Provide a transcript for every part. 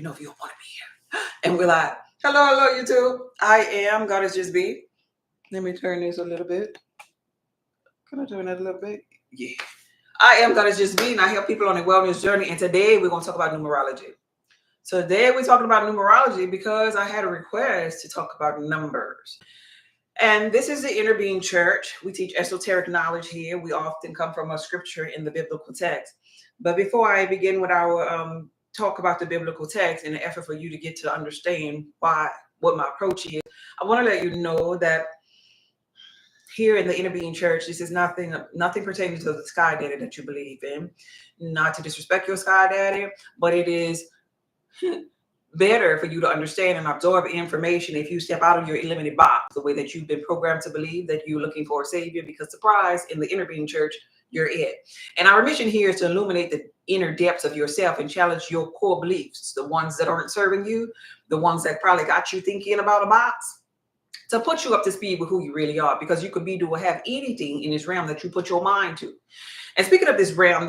know if you don't want to be here. And we're like, hello, YouTube. I am Goddess Just Be. Let me turn this a little bit. Can I turn that a little bit? Yeah. I am Goddess Just Be, and I help people on a wellness journey. And today we're going to talk about numerology. Today we're talking about numerology because I had a request to talk about numbers. And this is the Inner Being Church. We teach esoteric knowledge here. We often come from a scripture in the biblical text. But before I begin with our talk about the biblical text in an effort for you to get to understand what my approach is, I want to let you know that here in the Inner Being Church, this is nothing pertaining to the sky daddy that you believe in. Not to disrespect your sky daddy, but it is better for you to understand and absorb information if you step out of your limited box, the way that you've been programmed to believe that you're looking for a savior, because surprise, in the Inner Being Church, you're it. And our mission here is to illuminate the inner depths of yourself and challenge your core beliefs, the ones that aren't serving you, the ones that probably got you thinking about a box, to put you up to speed with who you really are, because you could be, do, or have anything in this realm that you put your mind to. And speaking of this realm,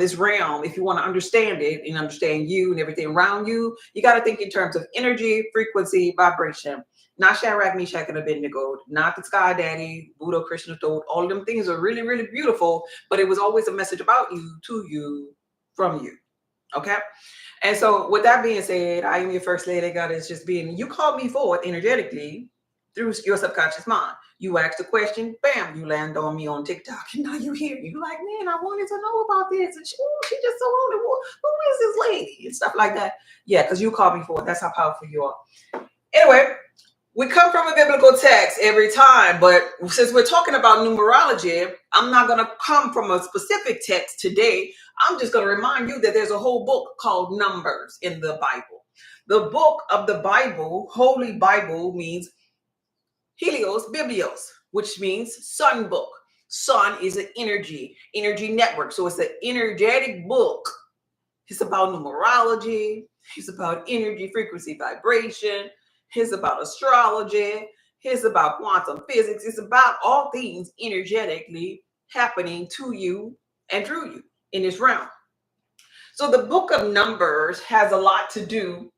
if you want to understand it and understand you and everything around you, you got to think in terms of energy, frequency, vibration. Not Shadrach, Meshach, and Abednego, not the sky daddy, Buddha, Krishna, Toad. All of them things are really, really beautiful, but it was always a message about you, to you, from you. Okay? And so with that being said, I am your first lady, Goddess Just Being. You called me forward energetically through your subconscious mind. You asked a question, bam, you land on me on TikTok, and now you hear, you like, man, I wanted to know about this, and she just so on it. Who is this lady? And stuff like that. Yeah, because you called me for it. That's how powerful you are. Anyway, we come from a biblical text every time, but since we're talking about numerology, I'm not going to come from a specific text today. I'm just going to remind you that there's a whole book called Numbers in the Bible. The book of the Bible, Holy Bible, means Helios, Biblios, which means sun book. Sun is an energy network. So it's an energetic book. It's about numerology. It's about energy, frequency, vibration. It's about astrology. It's about quantum physics. It's about all things energetically happening to you and through you in this realm. So the book of Numbers has a lot to do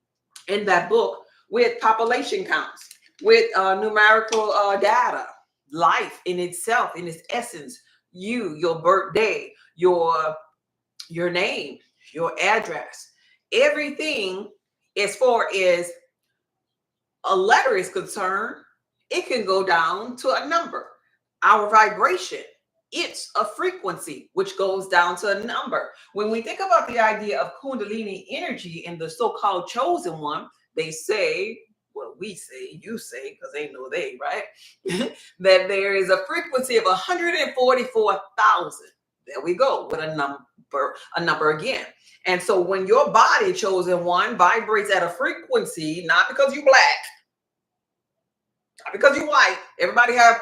in that book with population counts, with numerical data, life in itself, in its essence, your birthday, your name, your address, everything as far as a letter is concerned, it can go down to a number. Our vibration, it's a frequency, which goes down to a number. When we think about the idea of Kundalini energy and the so-called chosen one, they say, well, we say, you say, because ain't no they, right? That there is a frequency of 144,000. There we go, with a number again. And so when your body, chosen one, vibrates at a frequency, not because you black, not because you white, everybody have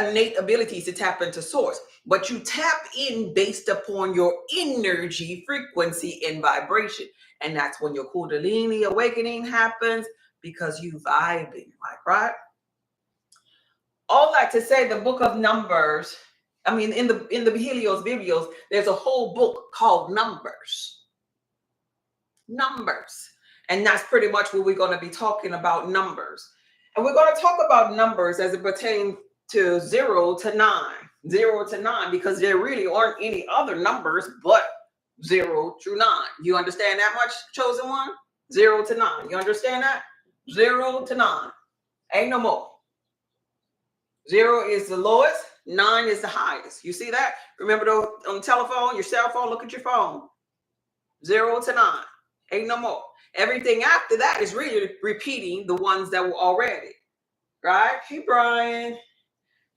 innate abilities to tap into source, but you tap in based upon your energy, frequency, and vibration. And that's when your Kundalini awakening happens, because you vibing, like, right? All that to say, the book of Numbers, I mean, in the Helios Biblios, there's a whole book called Numbers. And that's pretty much what we're going to be talking about, numbers. And we're going to talk about numbers as it pertains to 0 to 9. 0 to 9, because there really aren't any other numbers but 0 through 9. You understand that much, chosen one? 0 to 9. You understand that? 0 to 9. Ain't no more. 0 is the lowest, 9 is the highest. You see that? Remember on the telephone, your cell phone, look at your phone. 0 to 9. Ain't no more. Everything after that is really repeating the ones that were already. Right? Hey, Brian.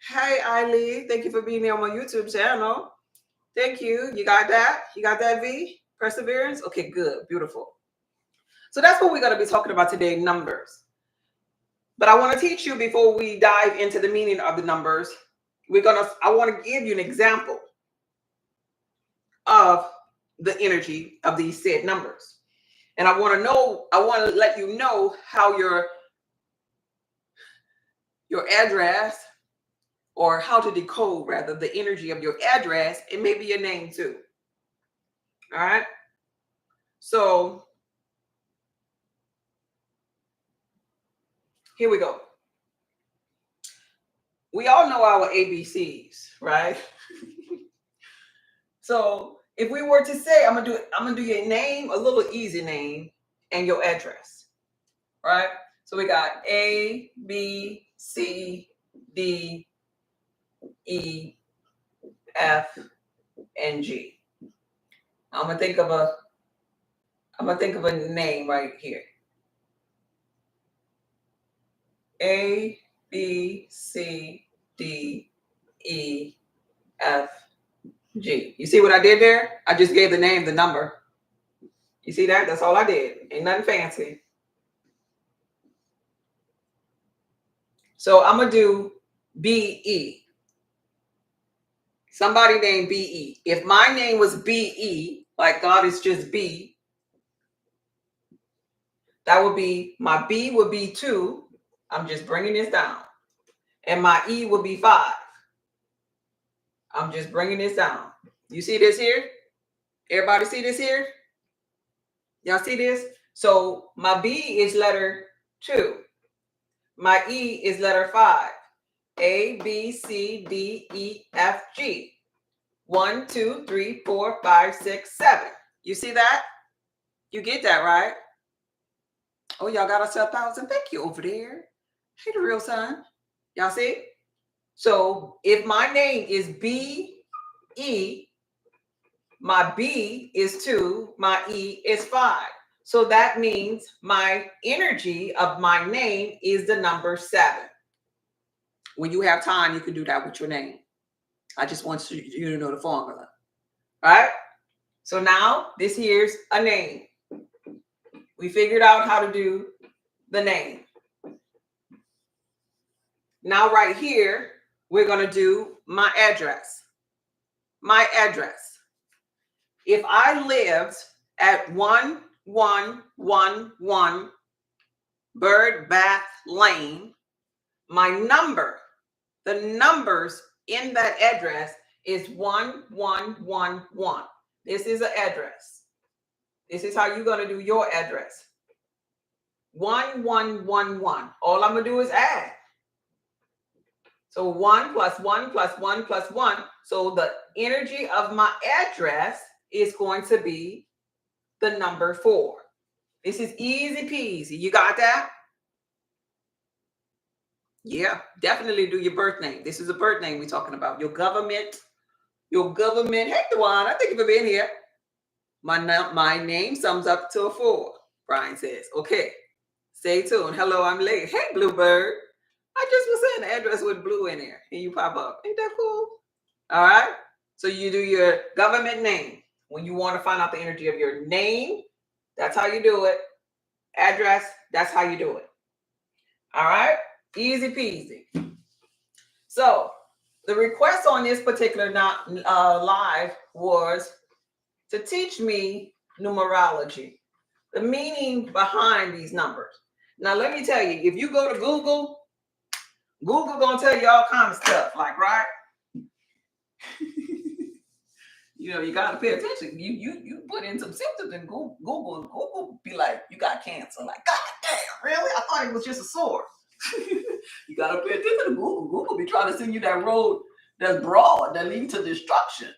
Hey, Eileen. Thank you for being here on my YouTube channel. Thank you. You got that? You got that, V? Perseverance? Okay, good. Beautiful. So that's what we're going to be talking about today, numbers. But I want to teach you, before we dive into the meaning of the numbers, I want to give you an example of the energy of these said numbers. And I want to let you know how your address, or how to decode, rather, the energy of your address, and maybe your name too. All right. So Here we go. We all know our ABCs, right? So if we were to say, I'm gonna do your name, a little easy name, and your address, right? So we got A, B, C, D, E, F, and G. I'm gonna think of a name right here. A, B, C, D, E, F, G. You see what I did there? I just gave the name, the number. You see that? That's all I did. Ain't nothing fancy. So I'm gonna do BE. Somebody named BE. If my name was BE, like God is just B, that would be, my B would be 2. I'm just bringing this down. And my E would be 5. I'm just bringing this down. You see this here? Everybody see this here? Y'all see this? So my B is letter 2. My E is letter 5. A, B, C, D, E, F, G. 1, 2, 3, 4, 5, 6, 7. You see that? You get that, right? Oh, y'all got us 1,000. Thank you over there. Hey, the real son. Y'all see? So if my name is B, E, my B is 2, my E is 5. So that means my energy of my name is the number 7. When you have time, you can do that with your name. I just want you to know the formula. All right? So now this here's a name. We figured out how to do the name. Now right here, we're going to do my address. My address. If I lived at 1111 Bird Bath Lane, my number, the numbers in that address is 1111. This is an address. This is how you're going to do your address. 1111. All I'm going to do is add. So 1 plus 1 plus 1 plus 1. So the energy of my address is going to be the number 4. This is easy peasy. You got that? Yeah, definitely do your birth name. This is a birth name we're talking about. Your government. Hey, Dewan, I think you've been here. My name sums up to a 4, Brian says. Okay, stay tuned. Hello, I'm late. Hey, Bluebird. I just was saying the address with blue in there, and you pop up. Ain't that cool? All right. So you do your government name. When you want to find out the energy of your name, that's how you do it. Address, that's how you do it. All right. Easy peasy. So the request on this particular live was to teach me numerology, the meaning behind these numbers. Now, let me tell you, if you go to Google gonna tell you all kinds of stuff, like, right? You gotta pay attention. You put in some symptoms and Google be like, you got cancer. Like, God damn, really? I thought it was just a sore. You gotta pay attention to Google. Google be trying to send you that road that's broad that leads to destruction.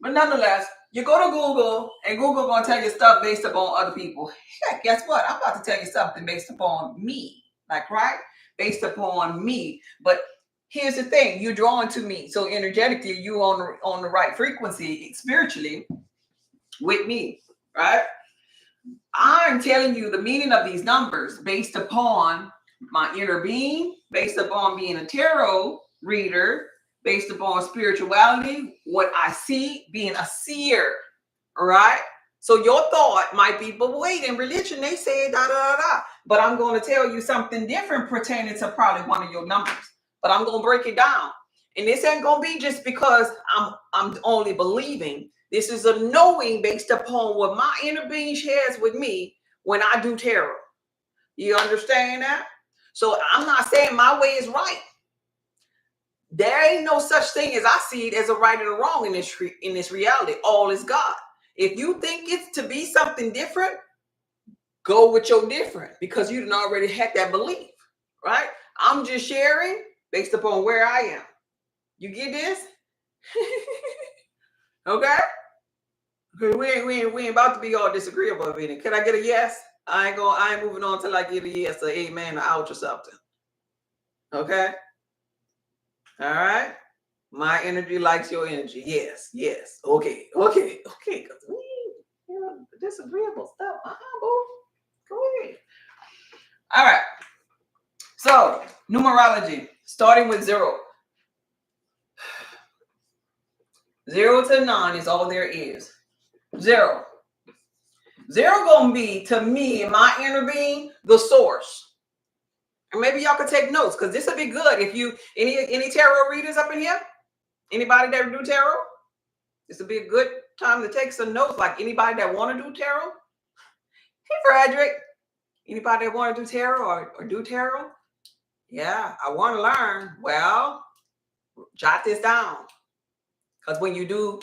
But nonetheless, you go to Google and Google gonna tell you stuff based upon other people. Heck, guess what? I'm about to tell you something based upon me. Like, right? Based upon me. But here's the thing, you're drawn to me. So energetically, you on the right frequency spiritually with me, right? I'm telling you the meaning of these numbers based upon my inner being, based upon being a tarot reader, based upon spirituality, what I see, being a seer, all right? So your thought might be, but wait, in religion, they say da, da, da, da. But I'm going to tell you something different pertaining to probably one of your numbers. But I'm going to break it down. And this ain't going to be just because I'm only believing. This is a knowing based upon what my inner being shares with me when I do tarot. You understand that? So I'm not saying my way is right. There ain't no such thing as I see it as a right and a wrong in this reality. All is God. If you think it's to be something different, go with your different, because you done already had that belief. right? I'm just sharing based upon where I am. You get this? Okay? We ain't about to be all disagreeable with it. Can I get a yes? I ain't moving on till I get a yes, or amen, or ouch, or something. Okay? All right? My energy likes your energy. Yes, yes. Okay. Because disagreeable stuff. Boo. Go ahead. All right. So, numerology, starting with 0. 0 to 9 is all there is. 0. 0 gonna be, to me, my inner being, the source. And maybe y'all could take notes, because this would be good if you, any tarot readers up in here? Anybody that do tarot? This would be a good time to take some notes, like anybody that want to do tarot. Hey, Frederick. Anybody that want to do tarot or do tarot? Yeah, I want to learn. Well, jot this down. Because when you do,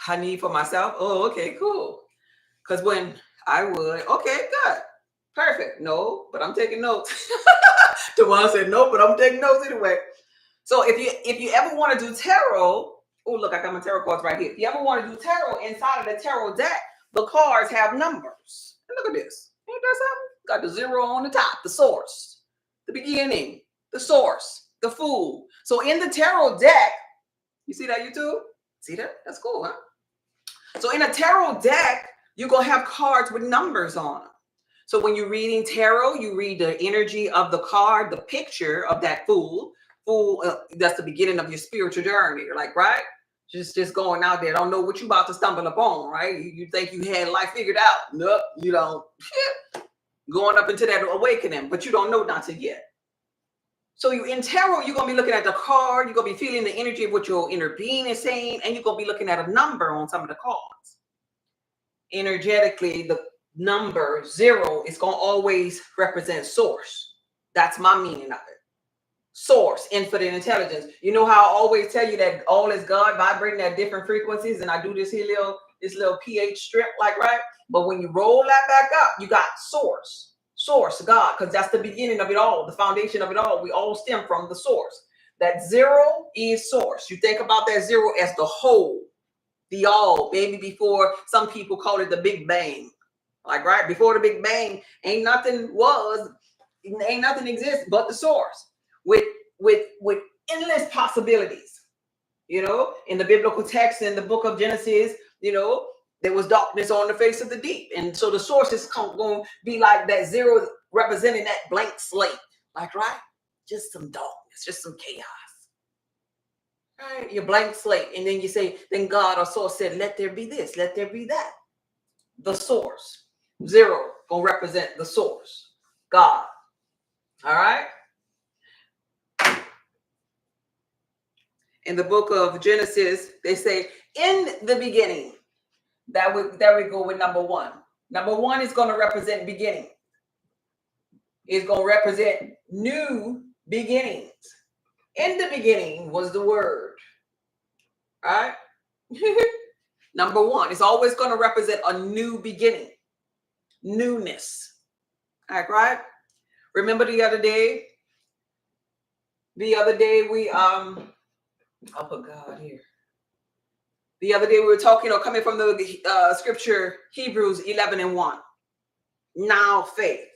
I need for myself. Oh, okay, cool. Because when I would, okay, good. Perfect. No, but I'm taking notes. The one said no, but I'm taking notes anyway. So if you ever want to do tarot, oh, look, I got my tarot cards right here. If you ever want to do tarot, inside of the tarot deck, the cards have numbers. And look at this. Ain't that something? Got the 0 on the top, the source, the beginning, the source, the fool. So in the tarot deck, you see that, YouTube? See that? That's cool, huh? So in a tarot deck, you're going to have cards with numbers on them. So when you're reading tarot, you read the energy of the card, the picture of that fool. That's the beginning of your spiritual journey. You're like, right? Just going out there. Don't know what you about to stumble upon, right? You think you had life figured out. Nope, you don't. Going up into that awakening, but you don't know nothing yet. So you in tarot, you're going to be looking at the card. You're going to be feeling the energy of what your inner being is saying. And you're going to be looking at a number on some of the cards. Energetically, the number 0 is going to always represent source. That's my meaning of it. Source, infinite intelligence. You know how I always tell you that all is God vibrating at different frequencies, and I do this little pH strip, like, right? But when you roll that back up, you got source, God, because that's the beginning of it all, the foundation of it all. We all stem from the source. That 0 is source. You think about that 0 as the whole, the all, maybe before some people call it the Big Bang. Like, right? Before the Big Bang, ain't nothing exists but the source. With endless possibilities, you know, in the biblical text, in the book of Genesis, you know, there was darkness on the face of the deep. And so the source is going to be like that 0 representing that blank slate, like, right? Just some darkness, just some chaos, right? Your blank slate. And then you say, then God or source said, let there be this, let there be that. The source. 0 going to represent the source, God. All right? In the book of Genesis, they say, in the beginning. There we go with number 1. Number 1 is going to represent beginning. It's going to represent new beginnings. In the beginning was the word. All right? Number 1. It's always going to represent a new beginning. Newness. All right? Remember the other day we I'll put God here. The other day we were talking, or coming from the scripture, Hebrews 11:1. Now faith,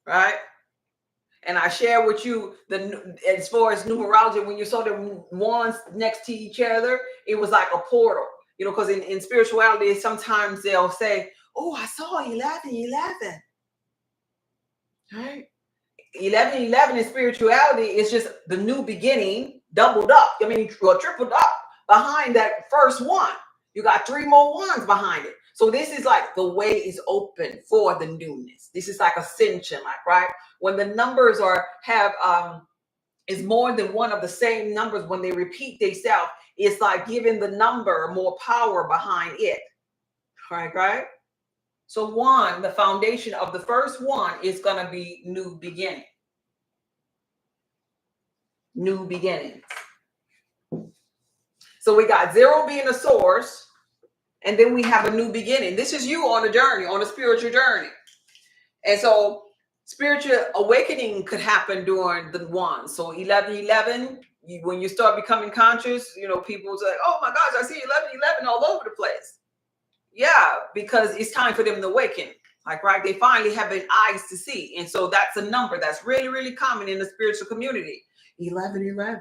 right? And I share with you as far as numerology, when you saw the ones next to each other, it was like a portal. You know, because in spirituality, sometimes they'll say, oh, I saw 11:11. Right? 11:11 in spirituality is just the new beginning doubled up. I mean, tripled up behind that first one. You got 3 more ones behind it. So this is like the way is open for the newness. This is like ascension, like, right? When the numbers is more than one of the same numbers, when they repeat themselves, it's like giving the number more power behind it. Right? So 1, the foundation of the first one is going to be new beginning. New beginnings. So we got 0 being the source, and then we have a new beginning. This is you on a journey, on a spiritual journey. And so Spiritual awakening could happen during the one. So 1111, when you start becoming conscious, people say, oh my gosh, I see 1111 all over the place. Yeah, because it's time for them to awaken. Like, right, they finally have their eyes to see. And so that's a number that's really, really common in the spiritual community. 1111.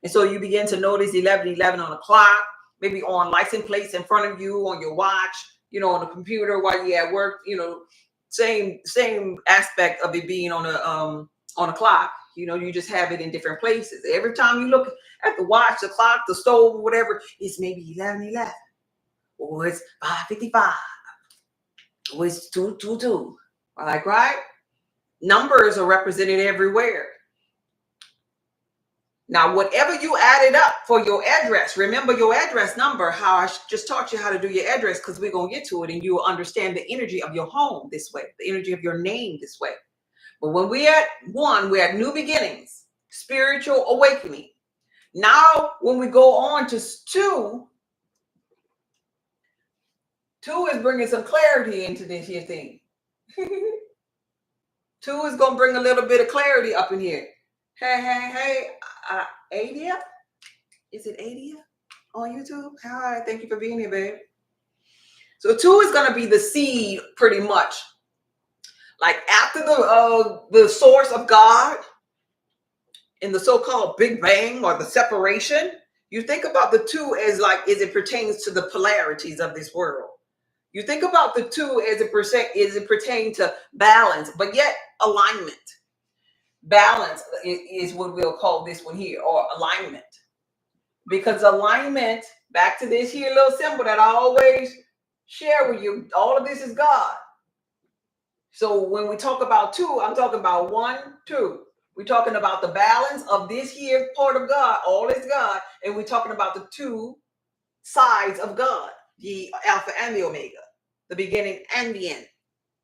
And so you begin to notice 1111 on the clock, maybe on license plates in front of you, on your watch, on the computer while you're at work, same aspect of it being on a clock. You just have it in different places. Every time you look at the watch, the clock, the stove, whatever, it's maybe 1111. Or it's 555. Or it's 222. Like, right? Numbers are represented everywhere. Now, whatever you added up for your address, remember your address number, how I just taught you how to do your address, because we're going to get to it and you will understand the energy of your home this way, the energy of your name this way. But when we're at one, we're at new beginnings, spiritual awakening. Now, when we go on to two is bringing some clarity into this here thing. Two is going to bring a little bit of clarity up in here. Hey, Adia? Is it Adia on YouTube? Hi, thank you for being here, babe. So two is going to be the seed, pretty much. Like after the source of God in the so-called Big Bang or the separation, you think about the two as it pertains to the polarities of this world. You think about the two as it pertains to balance, but yet alignment. Balance is what we'll call this one here, or alignment. Because alignment, back to this here little symbol that I always share with you, all of this is God. So when we talk about two, I'm talking about 1, 2. We're talking about the balance of this here part of God, all is God, and we're talking about the two sides of God, the Alpha and the Omega, the beginning and the end,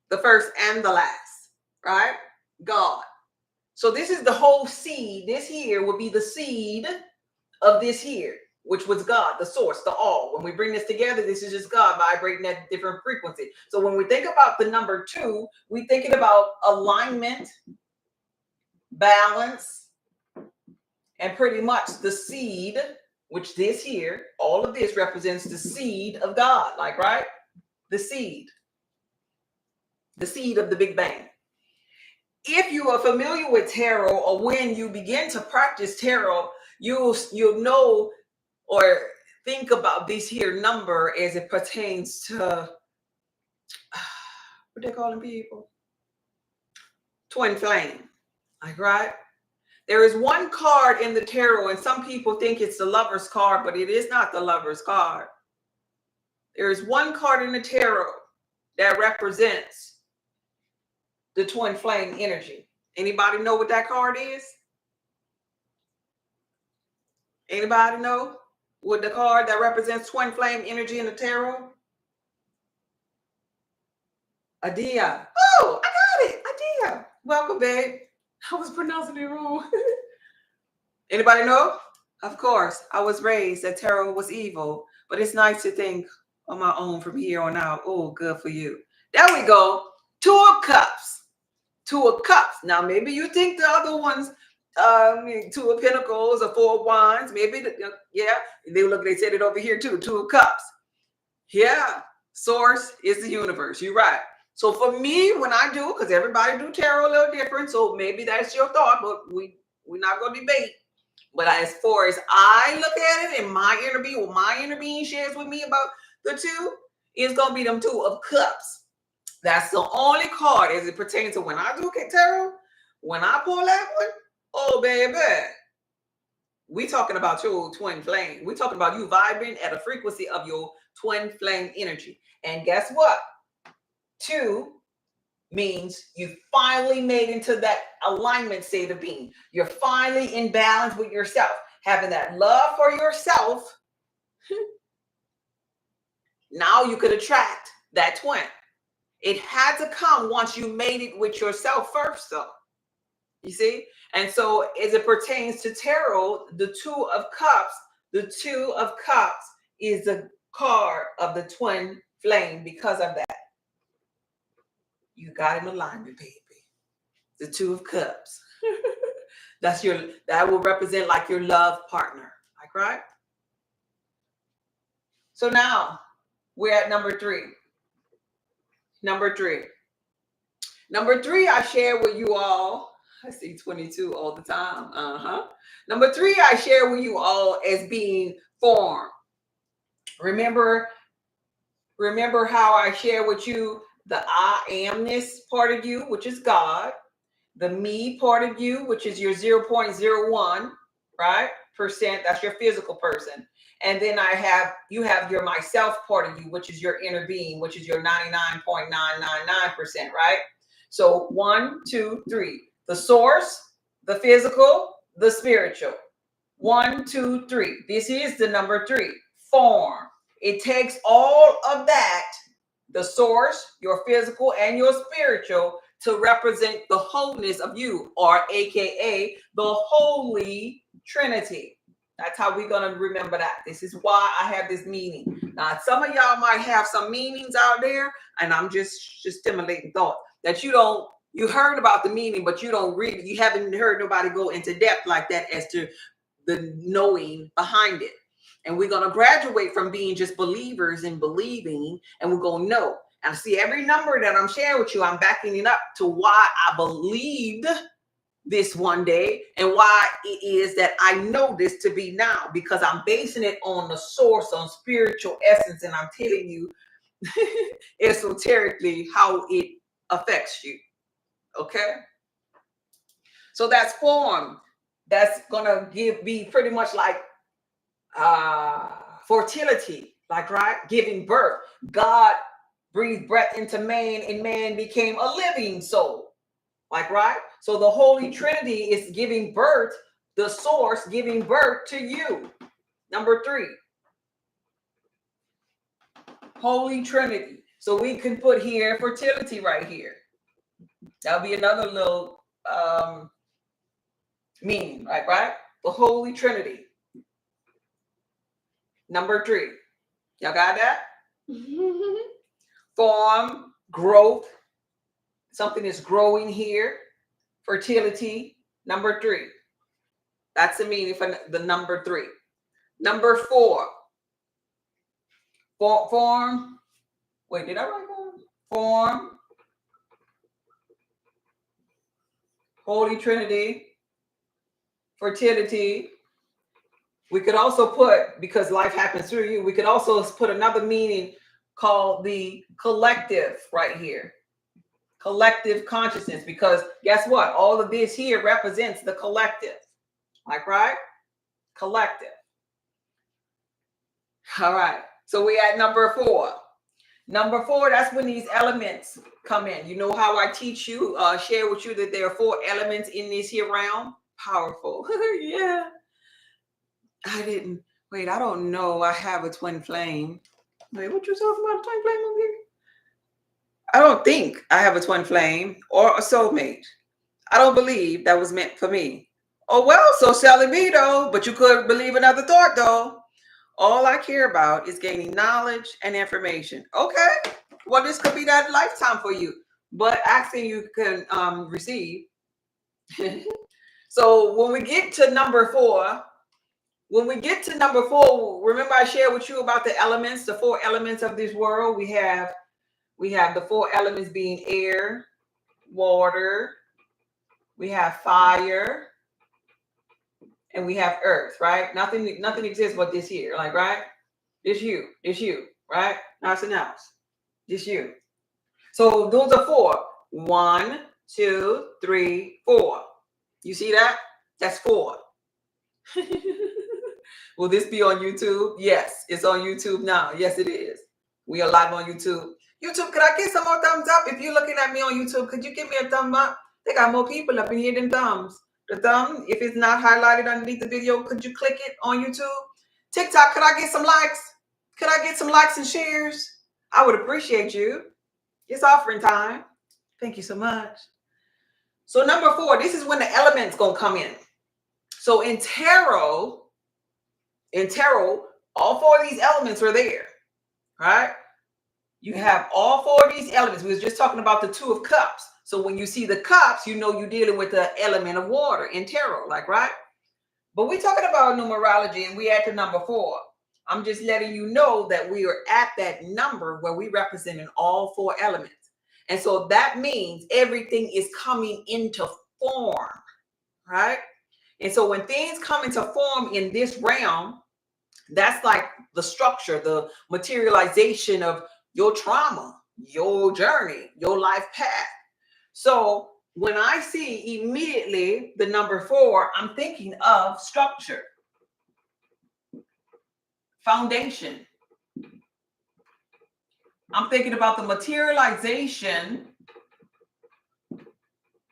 the first and the last, right? God. So this is the whole seed. This here will be the seed of this here, which was God, the source, the all. When we bring this together, this is just God vibrating at different frequency. So when we think about the number 2, we're thinking about alignment, balance, and pretty much the seed, which this here, all of this represents the seed of God, like, right? The seed of the Big Bang. If you are familiar with tarot, or when you begin to practice tarot, you'll know or think about this here number as it pertains to what they calling people? Twin flame. Like, right? There is one card in the tarot, and some people think it's the Lover's card, but it is not the Lover's card. There is one card in the tarot that represents the twin flame energy. Anybody know what that card is? Anybody know what the card that represents twin flame energy in the tarot? Adia. Oh, I got it. Adia. Welcome, babe. I was pronouncing it wrong. Anybody know? Of course, I was raised that tarot was evil, but it's nice to think on my own from here on out. Oh, good for you. There we go. 2 of Cups. 2 of Cups. Now, maybe you think the other ones, 2 of Pentacles or 4 of Wands. Maybe, they said it over here too. 2 of Cups. Yeah. Source is the universe. You're right. So for me, when I do, because everybody do tarot a little different, so maybe that's your thought, but we're not going to debate. But as far as I look at it, and my inner being, what my inner being shares with me about the 2, it's going to be them 2 of Cups. That's the only card as it pertains to when I do tarot. When I pull that one, oh, baby, we talking about your twin flame. We talking about you vibrating at a frequency of your twin flame energy. And guess what? 2 means you finally made into that alignment state of being. You're finally in balance with yourself, having that love for yourself. Now you could attract that twin. It had to come once you made it with yourself first, though. You see? And so as it pertains to tarot, the 2 of Cups is the card of the twin flame because of that. You got in alignment, baby. The Two of Cups. That will represent like your love partner. Like, right? So now we're at number 3. Number 3. Number 3, I share with you all. I see 22 all the time. Number 3, I share with you all as being form. Remember how I share with you the I amness part of you, which is God, the me part of you, which is your 0.01, right? Percent, that's your physical person. And then you have your myself part of you, which is your inner being, which is your 99.999%, right? So 1, 2, 3. The source, the physical, the spiritual. 1, 2, 3. This is the number 3. Form. It takes all of that, the source, your physical, and your spiritual, to represent the wholeness of you, or AKA the Holy Trinity. That's how we're going to remember that. This is why I have this meaning. Now, some of y'all might have some meanings out there, and I'm just stimulating thought that you heard about the meaning, but you haven't heard nobody go into depth like that as to the knowing behind it. And we're going to graduate from being just believers and believing, and we're going to know. And see, every number that I'm sharing with you, I'm backing it up to why I believed this one day and why it is that I know this to be now, because I'm basing it on the source, on spiritual essence, and I'm telling you esoterically how it affects you. Okay? So that's form. That's going to be pretty much like fertility, like, right? Giving birth. God breathed breath into man, and man became a living soul, like, right? So the Holy Trinity is giving birth, the source giving birth to you. Number 3, Holy Trinity. So we can put here fertility right here. That'll be another little meaning, right? The Holy Trinity. Number 3. Y'all got that? Form, growth. Something is growing here. Fertility. Number 3. That's the meaning for the number 3. Number 4. Form. Wait, did I write that? Form. Holy Trinity. Fertility. We could also put, because life happens through you, we could also put another meaning called the collective right here. Collective consciousness, because guess what? All of this here represents the collective. Like, right? Collective. All right. So we at number 4. Number 4, that's when these elements come in. You know how I teach you, share with you that there are 4 elements in this here realm? Powerful. Yeah. I don't know. I have a twin flame. Wait, what you talking about? A twin flame over here? I don't think I have a twin flame or a soulmate. I don't believe that was meant for me. Oh, well, so shall it be, though. But you could believe another thought, though. All I care about is gaining knowledge and information. Okay. Well, this could be that lifetime for you. But asking you can receive. So when we get to number 4, remember I shared with you about the elements, the 4 elements of this world. We have the 4 elements being air, water, we have fire, and we have earth, right? Nothing exists but this here, like, right? This you, right? Nothing else. This you. So those are 4. 1, 2, 3, 4. You see that? That's 4. Will this be on YouTube? Yes, it's on YouTube now. Yes, it is. We are live on YouTube. YouTube, could I get some more thumbs up? If you're looking at me on YouTube, could you give me a thumb up? They got more people up in here than thumbs. The thumb, if it's not highlighted underneath the video, could you click it on YouTube? TikTok, could I get some likes? Could I get some likes and shares? I would appreciate you. It's offering time. Thank you so much. So number 4, this is when the elements going to come in. So in tarot, all 4 of these elements are there, right? You have all 4 of these elements. We were just talking about the 2 of Cups. So when you see the cups, you know you're dealing with the element of water in tarot, like, right? But we're talking about numerology and we at the number 4. I'm just letting you know that we are at that number where we represent in all 4 elements. And so that means everything is coming into form, right? And so when things come into form in this realm, that's like the structure, the materialization of your trauma, your journey, your life path. So when I see immediately the number 4, I'm thinking of structure, foundation. I'm thinking about the materialization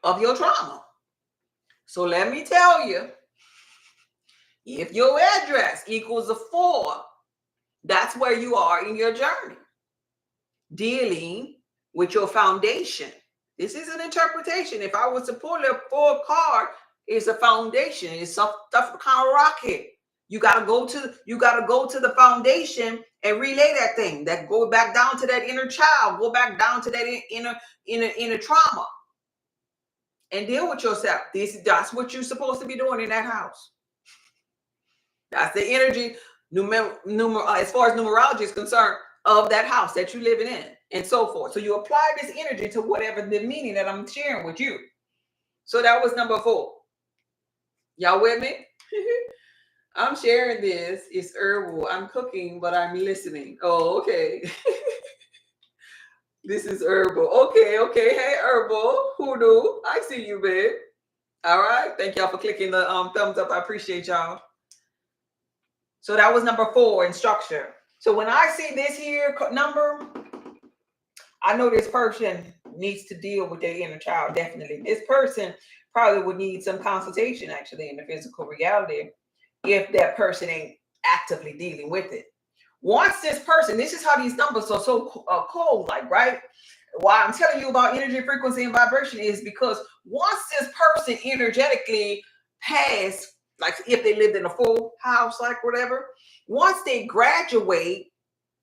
of your trauma. So let me tell you, if your address equals a 4, that's where you are in your journey, dealing with your foundation. This is an interpretation. If I was to pull a 4 card, it's a foundation. It's stuff kind of rocket. You gotta go to the foundation and relay that thing. That go back down to that inner child. Go back down to that inner trauma, and deal with yourself. That's what you're supposed to be doing in that house. That's the energy, as far as numerology is concerned, of that house that you're living in, and so forth. So you apply this energy to whatever the meaning that I'm sharing with you. So that was number 4. Y'all with me? I'm sharing this. It's herbal. I'm cooking, but I'm listening. Oh, okay. This is herbal. Okay. Hey, herbal. Hoodoo. I see you, babe. All right. Thank y'all for clicking the thumbs up. I appreciate y'all. So that was number 4 in structure. So when I see this here number, I know this person needs to deal with their inner child. Definitely. This person probably would need some consultation actually in the physical reality if that person ain't actively dealing with it. Once this person, this is how these numbers are so cold, like, right? Why I'm telling you about energy, frequency, and vibration is because once this person energetically passed, like if they lived in a full house, like whatever, once they graduate,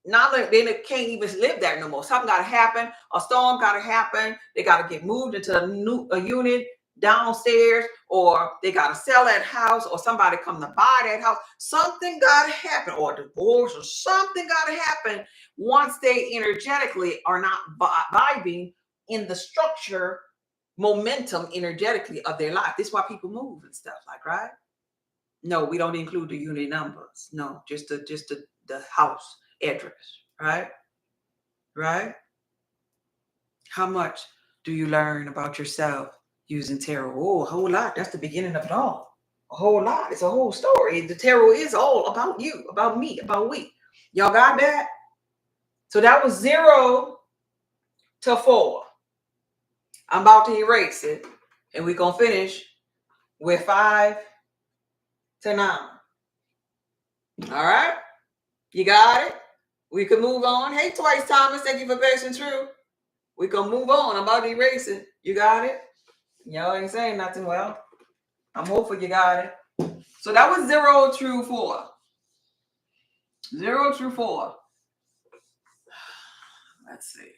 now they can't even live there no more. Something got to happen. A storm got to happen. They got to get moved into a unit downstairs, or they got to sell that house, or somebody come to buy that house. Something got to happen, or divorce, or something got to happen once they energetically are not vibing in the structure, momentum energetically of their life. This is why people move and stuff, like, right? No, we don't include the unit numbers. No, just the house address, right? Right? How much do you learn about yourself using tarot? Oh, a whole lot. That's the beginning of it all. A whole lot. It's a whole story. The tarot is all about you, about me, about we. Y'all got that? So that was 0 to 4. I'm about to erase it, and we're going to finish with 5 to 9. All right? You got it? We can move on. Hey, Twice Thomas, thank you for passing through. We can move on. I'm about to erase it. You got it? Y'all ain't saying nothing. Well, I'm hopeful you got it. So that was 0 through 4. 0 through 4. Let's see.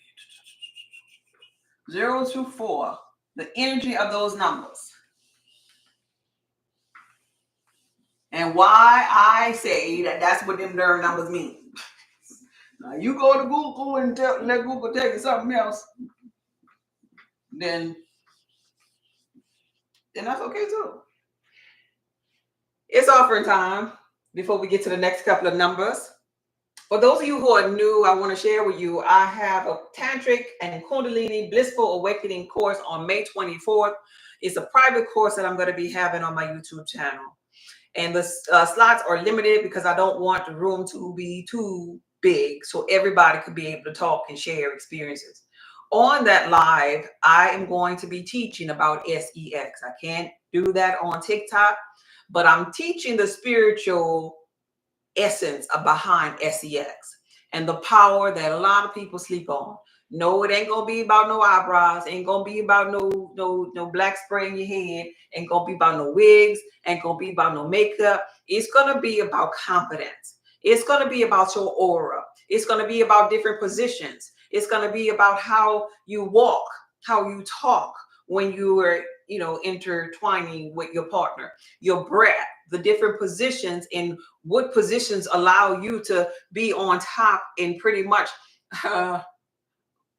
0 through 4. The energy of those numbers. And why I say that that's what them darn numbers mean. Now you go to Google and let Google tell you something else, then that's okay too. It's offering time before we get to the next couple of numbers. For those of you who are new, I want to share with you, I have a Tantric and Kundalini Blissful Awakening course on May 24th. It's a private course that I'm going to be having on my YouTube channel. And the slots are limited because I don't want the room to be too big so everybody could be able to talk and share experiences. On that live, I am going to be teaching about SEX. I can't do that on TikTok, but I'm teaching the spiritual essence behind SEX and the power that a lot of people sleep on. No, it ain't gonna be about no eyebrows. Ain't gonna be about no black spray in your head. Ain't gonna be about no wigs. Ain't gonna be about no makeup. It's gonna be about confidence. It's gonna be about your aura. It's gonna be about different positions. It's gonna be about how you walk. how you talk when you are, intertwining with your partner, your breath, the different positions, and what positions allow you to be on top and pretty much uh,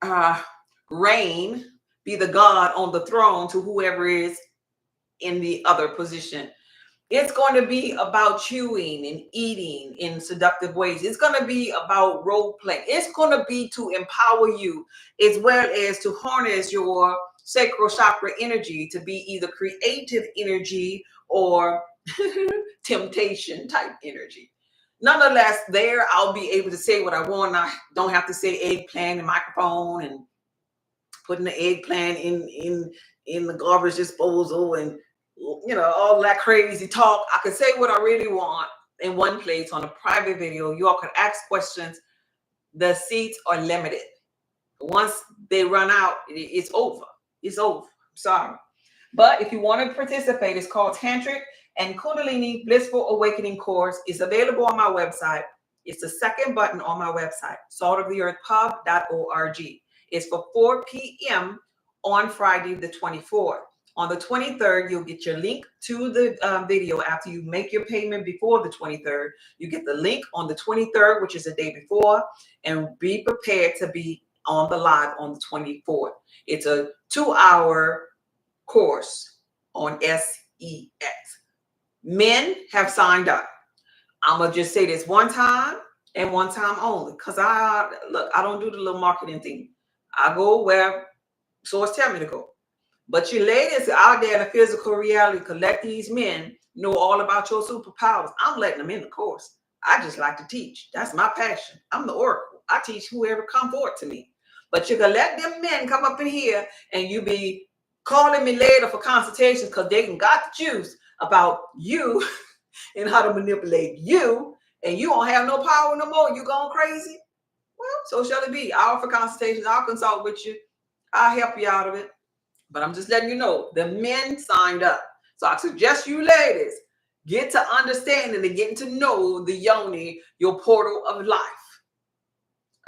uh, reign, be the God on the throne to whoever is in the other position. It's going to be about chewing and eating in seductive ways. It's going to be about role play. It's going to be to empower you as well as to harness your sacral chakra energy to be either creative energy or temptation type energy. Nonetheless, there I'll be able to say what I want. I don't have to say eggplant and microphone and putting the eggplant in the garbage disposal and all that crazy talk. I could say what I really want in one place on a private video. You all could ask questions. The seats are limited. Once they run out, it's over. It's over. Sorry. But if you want to participate, it's called Tantric and Kundalini Blissful Awakening Course. It's available on my website. It's the second button on my website, saltoftheearthpub.org. It's for 4 p.m. on Friday the 24th. On the 23rd, you'll get your link to the video after you make your payment before the 23rd. You get the link on the 23rd, which is the day before, and be prepared to be on the live on the 24th. It's a 2-hour course on SEX. Men have signed up. I'm going to just say this one time and one time only, because I don't do the little marketing thing. I go where source tell me to go. But you ladies out there in the physical reality could let these men know all about your superpowers. I'm letting them in the course. I just like to teach. That's my passion. I'm the oracle. I teach whoever come forward to me. But you can let them men come up in here and you be calling me later for consultations because they got the juice about you and how to manipulate you, and you don't have no power no more. You going crazy? Well, so shall it be. I'll offer consultations. I'll consult with you. I'll help you out of it. But I'm just letting you know, the men signed up. So I suggest you ladies get to understanding and getting to know the yoni, your portal of life.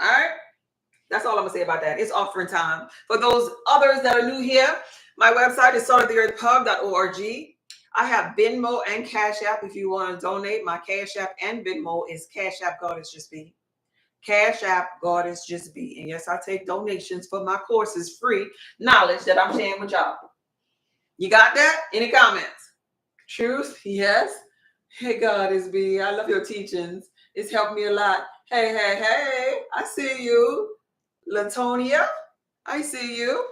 All right? That's all I'm going to say about that. It's offering time. For those others that are new here, my website is saltoftheearthpub.org. I have Venmo and Cash App if you want to donate. My Cash App and Venmo is Cash App Goddess Just Be. Cash App Goddess Just Be. And yes, I take donations for my courses, free knowledge that I'm sharing with y'all. You got that? Any comments? Truth? Yes. Hey, Goddess B. I love your teachings. It's helped me a lot. Hey, I see you. Latonia, I see you.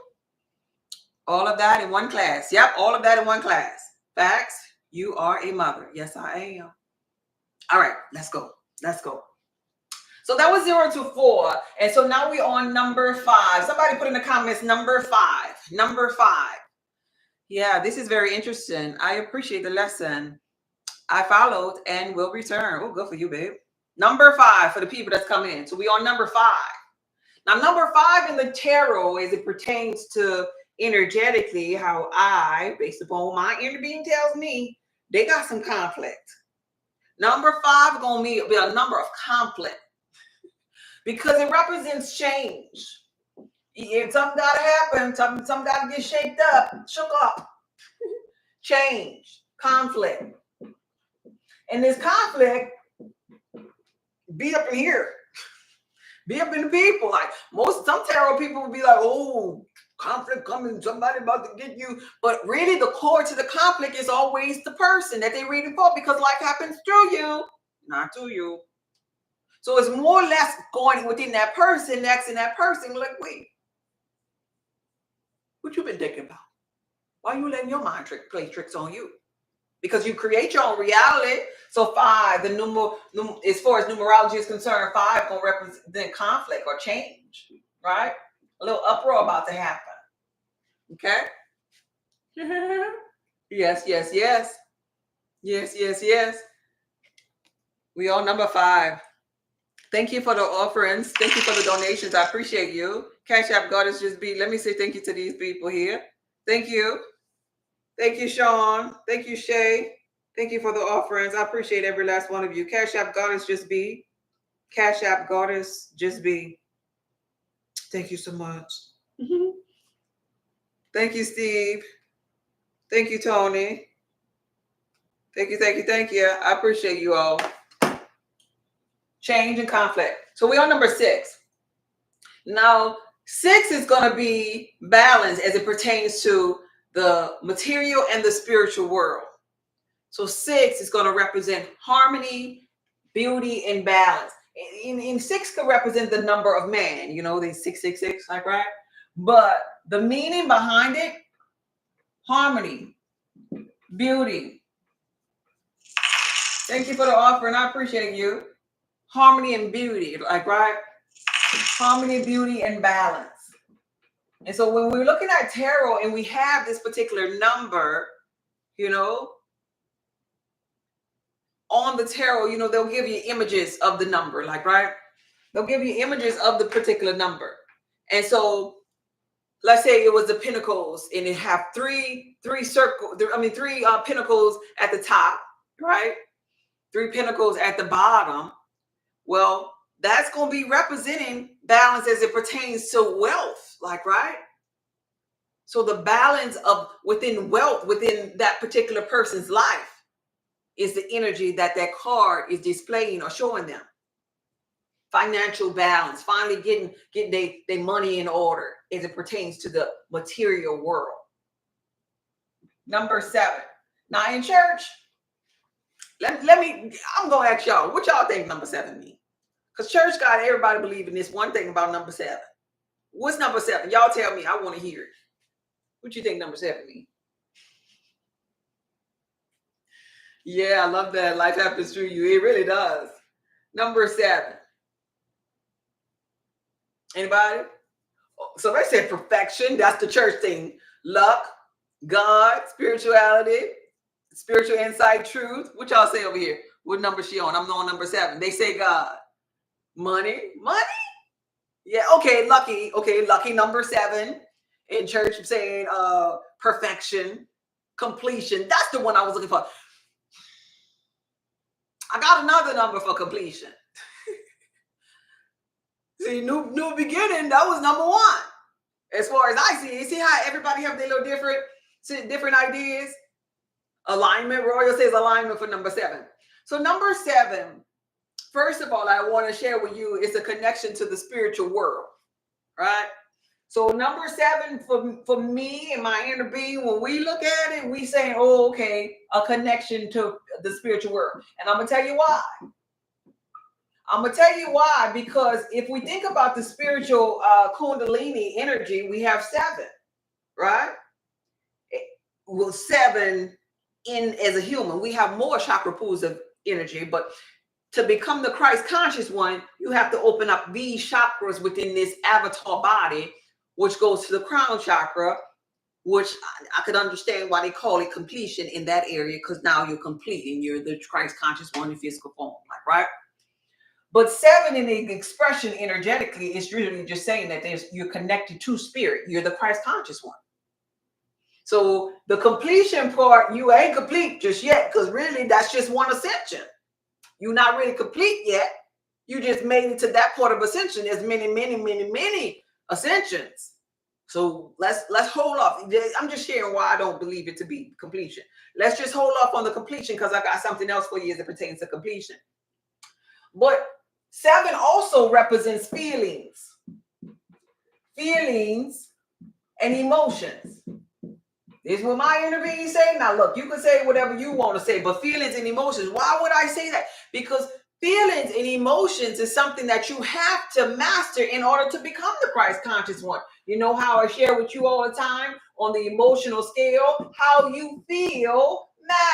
All of that in one class. Yep, all of that in one class. Facts. You are a mother. Yes, I am. All right, let's go. So that was 0 to 4. And so now we're on number 5. Somebody put in the comments, number 5. Number 5. Yeah, this is very interesting. I appreciate the lesson. I followed and will return. Oh, good for you, babe. Number 5 for the people that's coming in. So we on number 5. Now, number 5 in the tarot, as it pertains to energetically, how I, based upon my inner being tells me, they got some conflict. Number 5 is going to be a number of conflict because it represents change. If something got to happen, something got to get shook up, change, conflict. And this conflict be up in here. Be up in the people. Like some tarot people will be like, oh, conflict coming, somebody about to get you. But really the core to the conflict is always the person that they're reading for, because life happens through you, not to you. So it's more or less going within that person, next in that person. Like, wait, what you been thinking about? Why you letting your mind play tricks on you? Because you create your own reality. So 5, as far as numerology is concerned, 5 gonna represent conflict or change, right? A little uproar about to happen. Okay. Yes. We on number 5. Thank you for the offerings. Thank you for the donations. I appreciate you. Cash App Goddess Just Be. Let me say thank you to these people here. Thank you. Thank you, Sean. Thank you, Shay. Thank you for the offerings. I appreciate every last one of you. Cash App Goddess Just Be. Cash App Goddess Just Be. Thank you so much. Thank you, Steve. Thank you, Tony. Thank you, thank you, thank you. I appreciate you all. Change and conflict. So we're on number 6. Now, 6 is going to be balance as it pertains to the material and the spiritual world. So 6 is going to represent harmony, beauty, and balance. In 6 could represent the number of man, you know, the 666, like, right? But the meaning behind it, harmony, beauty. Thank you for the offer, and I appreciate you. Harmony and beauty, like, right? Harmony, beauty, and balance. And so when we're looking at tarot and we have this particular number, you know, on the tarot, you know, they'll give you images of the number, like, right? They'll give you images of the particular number. And so let's say it was the pentacles and it have three pentacles at the top, right? 3 pentacles at the bottom. Well, that's going to be representing balance as it pertains to wealth, like, right? So the balance of within wealth, within that particular person's life, is the energy that card is displaying or showing them. Financial balance, finally getting their money in order as it pertains to the material world. Number 7. Now in church, I'm going to ask y'all, what y'all think number 7 means? Because church got everybody believing this one thing about number 7. What's number 7? Y'all tell me. I want to hear it. What you think number 7 means? Yeah, I love that. Life happens through you. It really does. Number 7. Anybody? So they said perfection. That's the church thing. Luck, God, spirituality, spiritual insight, truth. What y'all say over here? What number she on? I'm on number 7. They say God. Money. Yeah, okay, lucky. Okay, lucky number 7. In church, I'm saying perfection, completion. That's the one I was looking for. I got another number for completion. See, new beginning, that was number 1. As far as I see it, see how everybody have their little different ideas? Alignment, Royal says alignment for number 7. So number 7, first of all, I want to share with you is a connection to the spiritual world, right? So number 7 for me and my inner being, when we look at it, we say, oh, okay, a connection to the spiritual world. And I'm going to tell you why. Because if we think about the spiritual Kundalini energy, we have 7, right? Well, 7 in as a human. We have more chakra pools of energy, but to become the Christ conscious one, you have to open up these chakras within this avatar body, which goes to the crown chakra, which I could understand why they call it completion in that area, because now you're complete and you're the Christ conscious one in physical form, like, right? But 7 in the expression energetically is really just saying that you're connected to spirit. You're the Christ conscious one. So the completion part, you ain't complete just yet, because really that's just one ascension. You're not really complete yet. You just made it to that part of ascension. There's many ascensions. So let's hold off. I'm just sharing why I don't believe it to be completion. Let's just hold off on the completion, because I got something else for you as it pertains to completion. But 7 also represents feelings and emotions. This is what my inner being say. Now look, you can say whatever you want to say, but feelings and emotions, why would I say that? Because feelings and emotions is something that you have to master in order to become the Christ conscious one. You know how I share with you all the time on the emotional scale, how you feel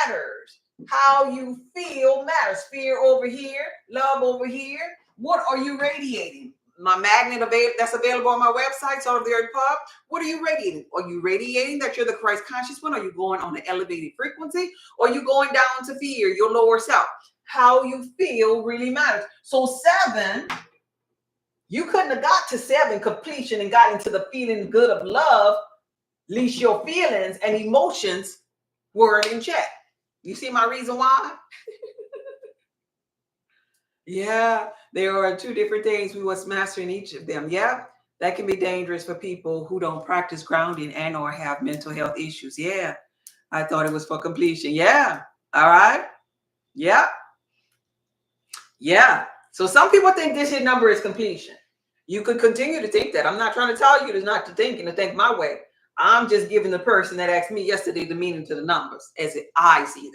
matters. How you feel matters. Fear over here, love over here. What are you radiating? My magnet that's available on my website, so very pub. What are you radiating? Are you radiating that you're the Christ conscious one? Are you going on an elevated frequency? Or are you going down to fear, your lower self? How you feel really matters. So 7, you couldn't have got to 7 completion and got into the feeling good of love, at least your feelings and emotions weren't in check. You see my reason why? Yeah, there are 2 different things we must master in each of them. Yeah, That can be dangerous for people who don't practice grounding and or have mental health issues. Yeah. I thought it was for completion. Yeah. All right. Yeah. Yeah. So some people think this here number is completion. You could continue to think that. I'm not trying to tell you to not to think and to think my way. I'm just giving the person that asked me yesterday the meaning to the numbers as I see them.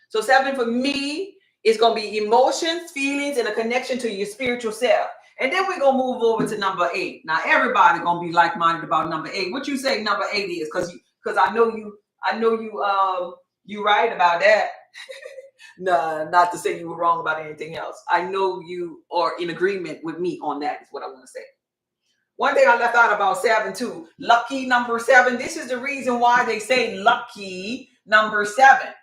So 7 for me is going to be emotions, feelings, and a connection to your spiritual self. And then we're going to move over to number 8. Now everybody going to be like-minded about number 8. What you say number 8 is? Because I know you right about that. No, not to say you were wrong about anything else. I know you are in agreement with me on that, is what I want to say. One thing I left out about 7 too, lucky number 7. This is the reason why they say lucky number 7.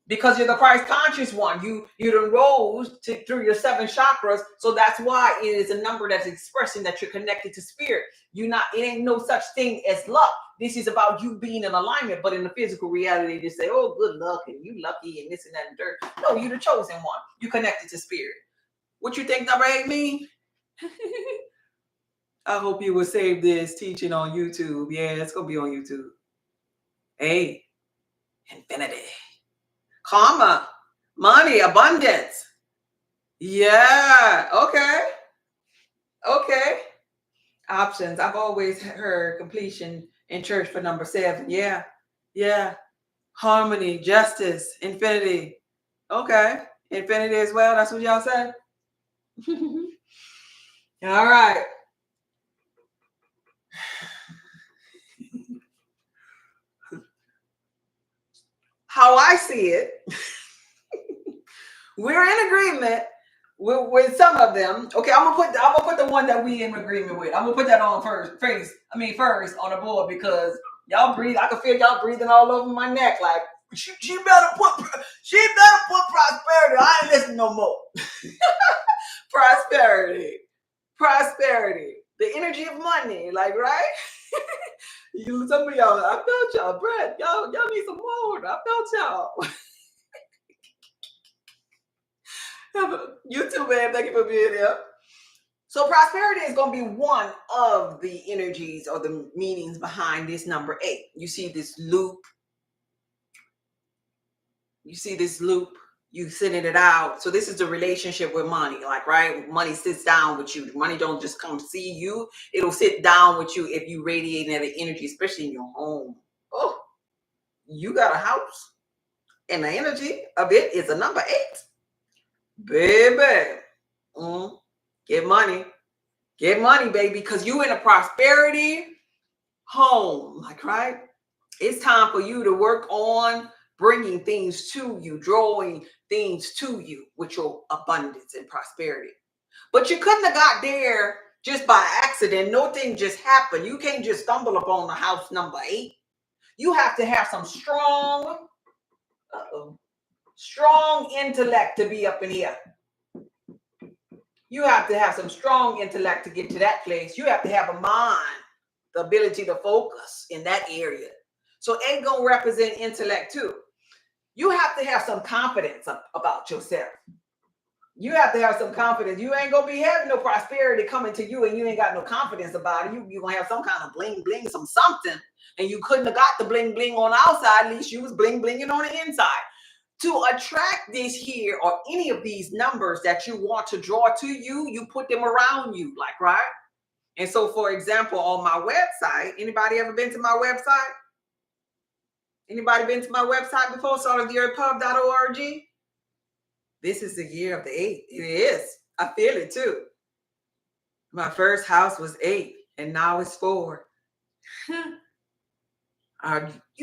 Because you're the Christ conscious one. You done rose through your 7 chakras. So that's why it is a number that's expressing that you're connected to spirit. It ain't no such thing as luck. This is about you being in alignment. But in the physical reality, they say, oh, good luck and you lucky and this and that and dirt. No, you're the chosen one. You connected to spirit. What you think number 8 mean? I hope you will save this teaching on YouTube. Yeah, it's going to be on YouTube. 8, infinity. Karma, money, abundance. Yeah. Okay. Options. I've always heard completion in church for number 7. Yeah. Harmony, justice, infinity. Okay. Infinity as well. That's what y'all said. All right. How I see it, we're in agreement with some of them. Okay, I'm gonna put the one that we in agreement with. I'm gonna put that on first on the board because y'all breathe. I can feel y'all breathing all over my neck. Like she better put prosperity. I ain't listening no more. Prosperity. The energy of money, like right. Some of y'all, I felt y'all, Brett. Y'all need some more. I felt y'all. You too, man. Thank you for being here. So prosperity is going to be one of the energies or the meanings behind this number 8. You see this loop. You sending it out. So this is the relationship with money. Like, right? Money sits down with you. Money don't just come see you. It'll sit down with you if you radiate that energy, especially in your home. Oh, you got a house. And the energy of it is a number 8. Baby. Get money, baby, because you in a prosperity home, like, right? It's time for you to work on bringing things to you, drawing things to you with your abundance and prosperity. But you couldn't have got there just by accident. No thing just happened. You can't just stumble upon the house number 8. You have to have some strong intellect to be up in here. You have to have some strong intellect to get to that place. You have to have a mind, the ability to focus in that area. So 8 gonna represent intellect too. You have to have some confidence about yourself. You have to have some confidence. You ain't gonna be having no prosperity coming to you and you ain't got no confidence about it. You gonna have some kind of bling bling, something, and you couldn't have got the bling bling on the outside. At least you was bling blinging on the inside. To attract this here or any of these numbers that you want to draw to you, you put them around you, like, right? And so, for example, on my website, anybody ever been to my website? Anybody been to my website before? SaltofTheEarthPub.org? This is the year of the 8. It is. I feel it too. My first house was 8, and now it's 4. You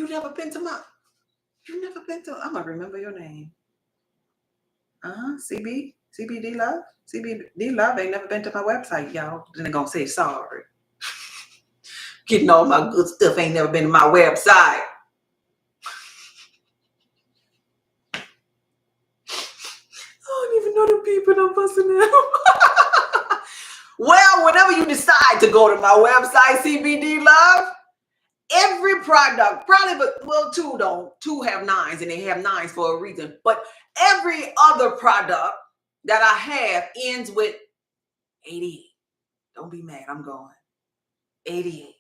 never been to my... You never been to... I'm going to remember your name. CBD Love? CBD Love ain't never been to my website, y'all. Then they're going to say sorry. Getting all my good stuff ain't never been to my website. I don't even know the people I'm fussing out. Well, whenever you decide to go to my website, CBD Love, every product, probably, but well, 2 don't. 2 have 9s, and they have 9s for a reason. But every other product that I have ends with 88. Don't be mad, I'm going. 88.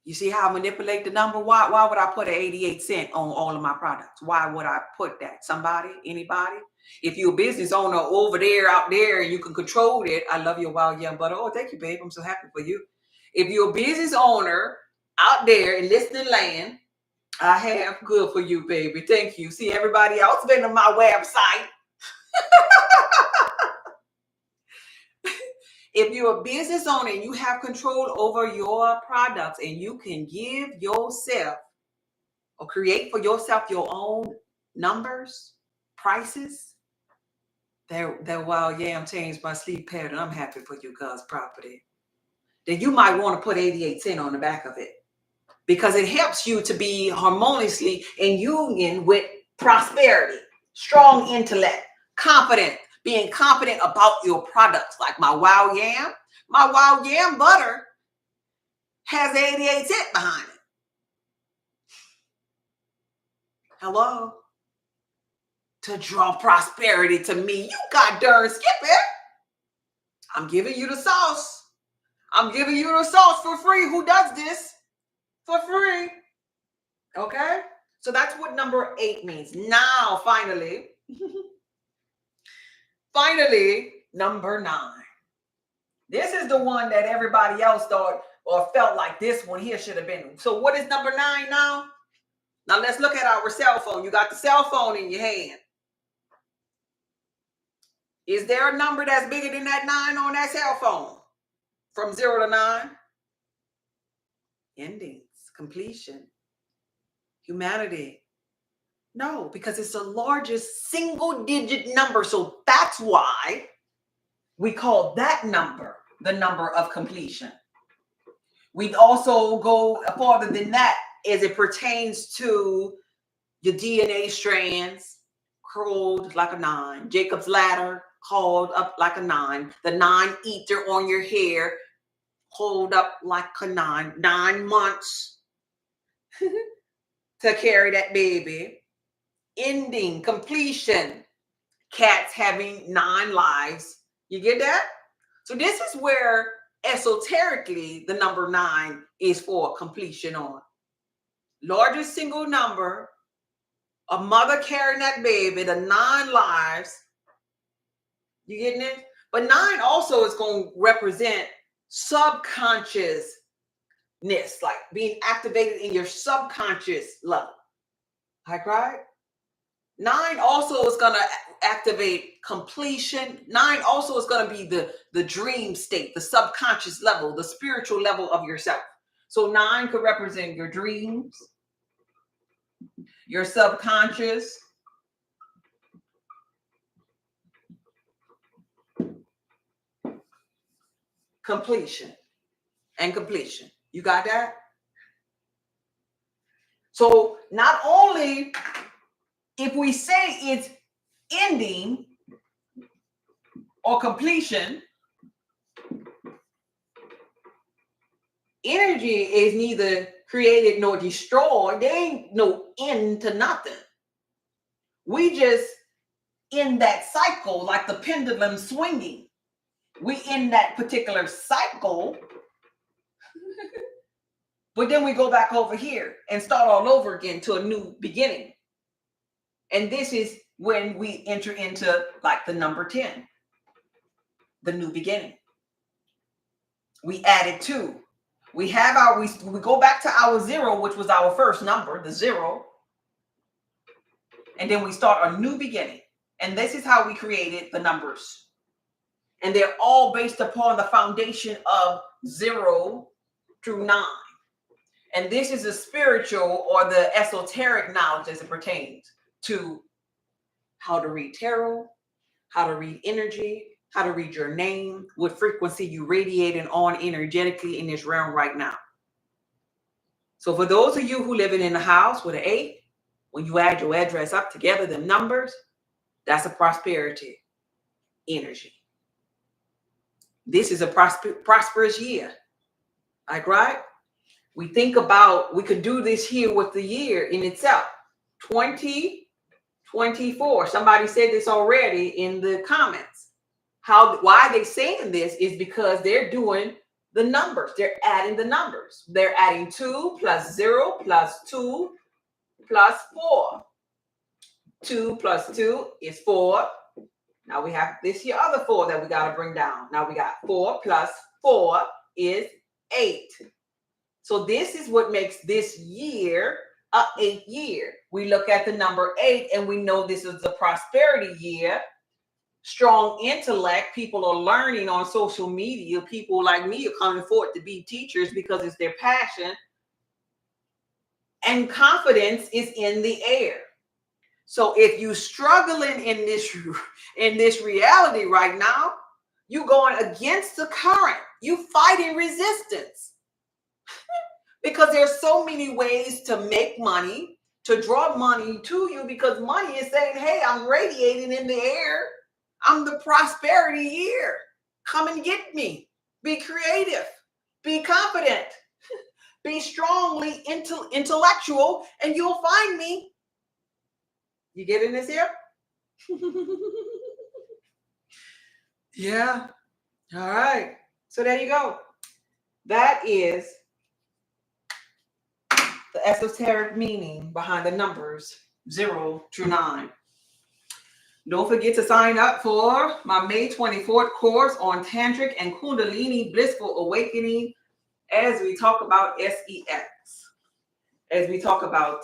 You see how I manipulate the number? Why would I put an 88 cent on all of my products? Why would I put that? Somebody? Anybody? If you're a business owner over there, out there, and you can control it, I love your wild yam butter. Oh, thank you, babe. I'm so happy for you. If you're a business owner out there in listening land, I have good for you, baby. Thank you. See, everybody else been on my website. If you're a business owner and you have control over your products and you can give yourself or create for yourself your own numbers, prices, that wild yam changed my sleep pattern. I'm happy for you, God's property. Then you might want to put 88 cents on the back of it because it helps you to be harmoniously in union with prosperity, strong intellect, confident, being confident about your products. Like my wild yam butter has 88 cents behind it. Hello? To draw prosperity to me. You got darn skip it. I'm giving you the sauce. I'm giving you the sauce for free. Who does this? For free. Okay? So that's what number 8 means. Now, finally, number 9. This is the one that everybody else thought or felt like this one here should have been. So what is number 9 now? Now let's look at our cell phone. You got the cell phone in your hand. Is there a number that's bigger than that 9 on that cell phone? From 0 to 9? Endings, completion, humanity. No, because it's the largest single digit number. So that's why we call that number the number of completion. We also go farther than that as it pertains to your DNA strands, curled like a 9. Jacob's ladder, called up like a 9. The 9 ether on your hair, hold up like a 9. 9 months to carry that baby. Ending, completion. Cats having 9 lives. You get that? So this is where esoterically the number 9 is for completion on. Largest single number, a mother carrying that baby, the 9 lives. You getting it? But 9 also is going to represent subconsciousness, like being activated in your subconscious level. Like, right? 9 also is going to activate completion. 9 also is going to be the dream state, the subconscious level, the spiritual level of yourself. So 9 could represent your dreams, your subconscious, completion, and completion. You got that? So not only if we say it's ending or completion, energy is neither created nor destroyed. There ain't no end to nothing. We just in that cycle, like the pendulum swinging. We in that particular cycle, but then we go back over here and start all over again to a new beginning. And this is when we enter into like the number 10, the new beginning. We added 2. We have our, we go back to our 0, which was our first number, the 0. And then we start a new beginning. And this is how we created the numbers. And they're all based upon the foundation of 0 through 9. And this is the spiritual or the esoteric knowledge as it pertains to how to read tarot, how to read energy, how to read your name, what frequency you radiating on energetically in this realm right now. So for those of you who living in a house with an 8, when you add your address up together, them numbers, that's a prosperity energy. This is a prosperous year. Like, right? We think about, we could do this here with the year in itself. 2024. Somebody said this already in the comments. Why they saying this is because they're doing the numbers. They're adding the numbers. They're adding 2 plus 0 plus 2 plus 4. 2 plus 2 is 4. Now we have this here other 4 that we got to bring down. Now we got 4 plus 4 is 8. So this is what makes this year a 8 year. We look at the number 8 and we know this is a prosperity year. Strong intellect. People are learning on social media. People like me are coming forward to be teachers because it's their passion. And confidence is in the air. So if you're struggling in this reality right now, you're going against the current. You fighting resistance. Because there's so many ways to make money, to draw money to you, because money is saying, hey, I'm radiating in the air. I'm the prosperity year. Come and get me. Be creative. Be confident. Be strongly intellectual, and you'll find me. You getting this here? Yeah. All right. So there you go. That is the esoteric meaning behind the numbers 0 through 9. Don't forget to sign up for my May 24th course on Tantric and Kundalini Blissful Awakening as we talk about SEX. As we talk about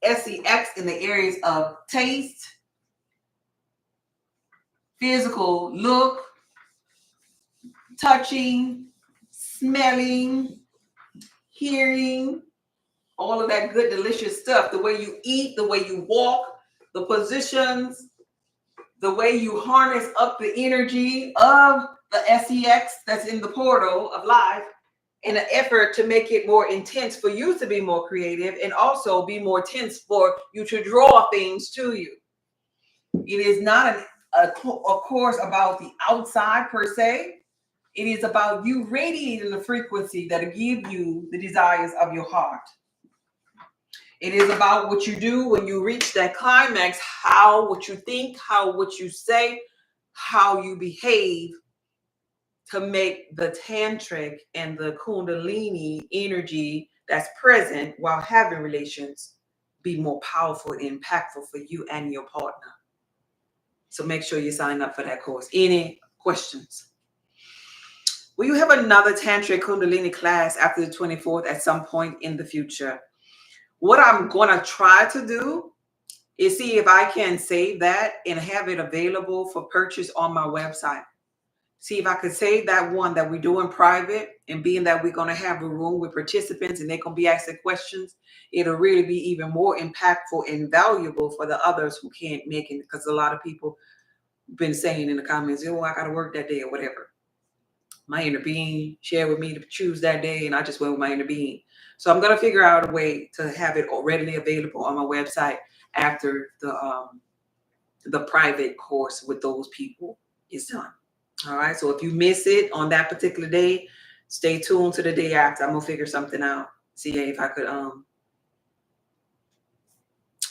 SEX in the areas of taste, physical look, touching, smelling, hearing, all of that good, delicious stuff. The way you eat, the way you walk, the positions, the way you harness up the energy of the SEX that's in the portal of life in an effort to make it more intense for you to be more creative and also be more tense for you to draw things to you. It is not a course about the outside per se. It is about you radiating the frequency that'll give you the desires of your heart. It is about what you do when you reach that climax, what you think, what you say, how you behave to make the tantric and the kundalini energy that's present while having relations be more powerful and impactful for you and your partner. So make sure you sign up for that course. Any questions? Will you have another tantric kundalini class after the 24th at some point in the future? What I'm going to try to do is see if I can save that and have it available for purchase on my website. See if I could save that one that we do in private, and being that we're going to have a room with participants and they're going to be asking questions, it'll really be even more impactful and valuable for the others who can't make it, because a lot of people been saying in the comments, oh, I got to work that day or whatever. My inner being shared with me to choose that day, and I just went with my inner being. So I'm going to figure out a way to have it readily available on my website after the private course with those people is done. All right. So if you miss it on that particular day, stay tuned to the day after. I'm going to figure something out. See if I could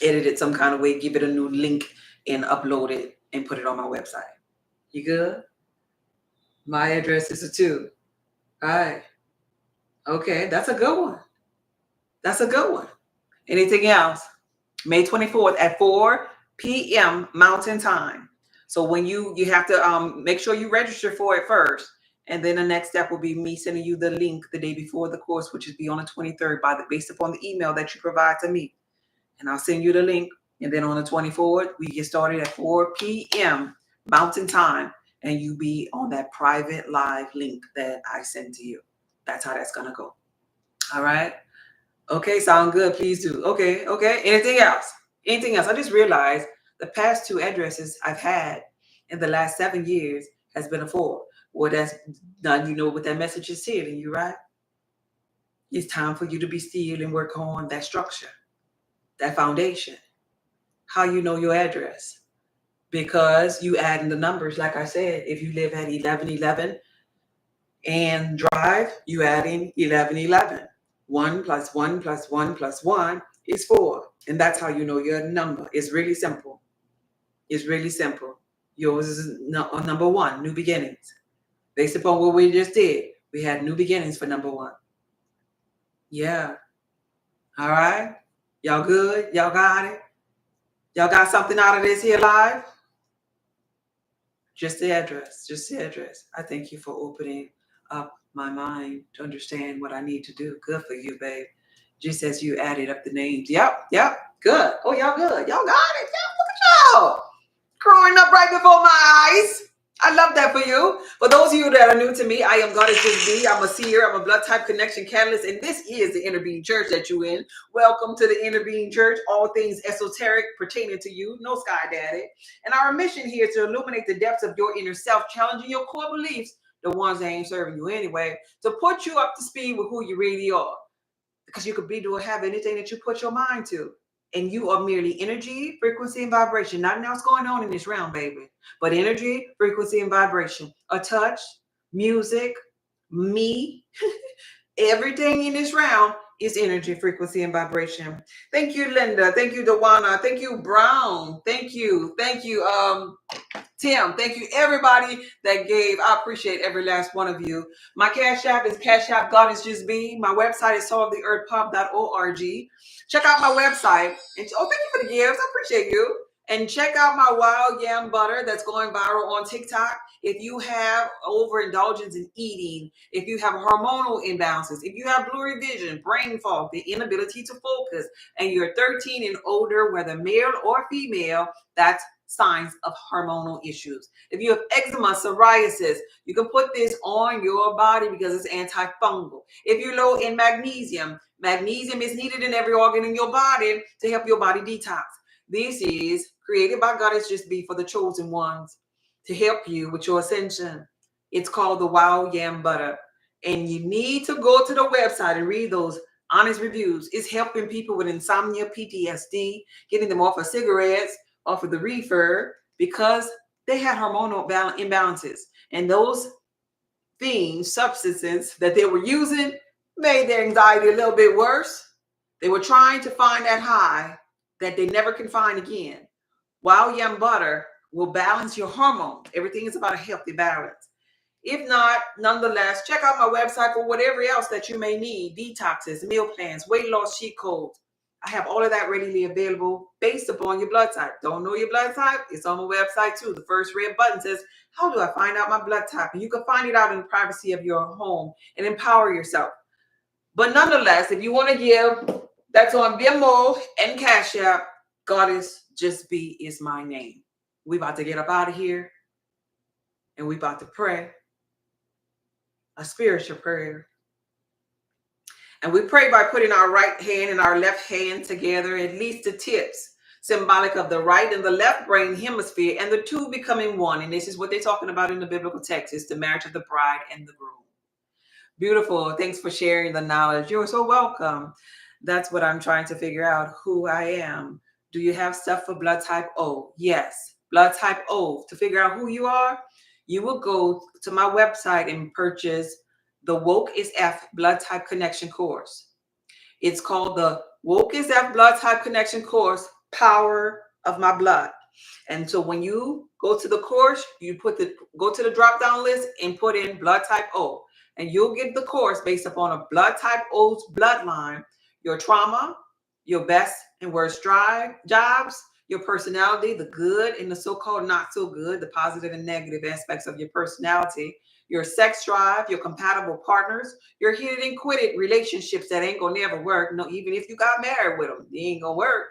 edit it some kind of way, give it a new link and upload it and put it on my website. You good? My address is a 2. All right. Okay. That's a good one. That's a good one. Anything else? May 24th at 4 p.m. Mountain Time. So when you have to make sure you register for it first. And then the next step will be me sending you the link the day before the course, which is be on the 23rd based upon the email that you provide to me. And I'll send you the link. And then on the 24th, we get started at 4 p.m. Mountain Time. And you be on that private live link that I send to you. That's how that's going to go. All right. Okay. Sound good. Please do. Okay. Anything else? I just realized the past 2 addresses I've had in the last 7 years has been a 4. Well, that's done. You know what that message is telling you, right? It's time for you to be still and work on that structure, that foundation. How you know your address? Because you add in the numbers. Like I said, if you live at 1111 and drive, you add in 1111. 1 plus 1 plus 1 plus 1 is 4. And that's how you know your number. It's really simple. Yours is number 1, new beginnings. Based upon what we just did, We had new beginnings for number one. Yeah. All right. Y'all good? Y'all got it? Y'all got something out of this here live? Just the address. Just the address. I thank you for opening up my mind to understand what I need to do. Good for you, babe. Just as you added up the names. Yep. Good. Oh, y'all good. Y'all got it. Y'all, look at y'all. Growing up right before my eyes. I love that for you. For those of you that are new to me, I am Goddess Just Be. I'm a seer. I'm a blood type connection catalyst. And this is the Inner Being Church that you in. Welcome to the Inner Being Church. All things esoteric pertaining to you. No sky daddy. And our mission here is to illuminate the depths of your inner self, challenging your core beliefs, the ones that ain't serving you anyway, to put you up to speed with who you really are. Because you could be doing have anything that you put your mind to. And you are merely energy, frequency, and vibration. Nothing else going on in this realm, baby. But energy, frequency, and vibration. A touch, music, me, everything in this realm is energy, frequency, and vibration. Thank you, Linda. Thank you, Dawana. Thank you, Brown. Thank you. Tim, thank you everybody that gave. I appreciate every last one of you. My Cash App is Cash App Goddess Just Be. My website is souloftheearthpub.org. Check out my website. And thank you for the gifts. I appreciate you. And check out my Wild Yam Butter that's going viral on TikTok. If you have overindulgence in eating, if you have hormonal imbalances, if you have blurry vision, brain fog, the inability to focus, and you're 13 and older, whether male or female, that's signs of hormonal issues. If you have eczema, psoriasis, you can put this on your body because it's antifungal. If you're low in magnesium, magnesium is needed in every organ in your body to help your body detox. This is created by Goddess Just Be for the chosen ones to help you with your ascension. It's called the Wild Yam Butter. And you need to go to the website and read those honest reviews. It's helping people with insomnia, PTSD, getting them off of cigarettes, off of the reefer, because they had hormonal imbalances. And those things, substances that they were using made their anxiety a little bit worse. They were trying to find that high that they never can find again. Wild Yam Butter will balance your hormones. Everything is about a healthy balance. If not, nonetheless, check out my website for whatever else that you may need. Detoxes, meal plans, weight loss cheat codes. I have all of that readily available based upon your blood type. Don't know your blood type? It's on my website too. The first red button says, how do I find out my blood type? And you can find it out in the privacy of your home and empower yourself. But nonetheless, if you want to give, that's on Venmo and Cash App. Goddess Just Be is my name. We about to get up out of here and we about to pray a spiritual prayer. And we pray by putting our right hand and our left hand together, at least the tips, symbolic of the right and the left brain hemisphere, and the two becoming one. And this is what they're talking about in the biblical text. It's the marriage of the bride and the groom. Beautiful. Thanks for sharing the knowledge. You're so welcome. That's what I'm trying to figure out, who I am. Do you have stuff for blood type O? Yes. Blood type O. To figure out who you are, you will go to my website and purchase the Woke is F Blood Type Connection course. It's called the Woke is F Blood Type Connection course, Power of My Blood. And so when you go to the course, you go to the drop-down list and put in blood type O. And you'll get the course based upon a blood type O's bloodline, your trauma, your best and worst jobs, your personality, the good and the so-called not so good, the positive and negative aspects of your personality, your sex drive, your compatible partners, your hit it and quit it relationships that ain't gonna never work. No, even if you got married with them, they ain't gonna work.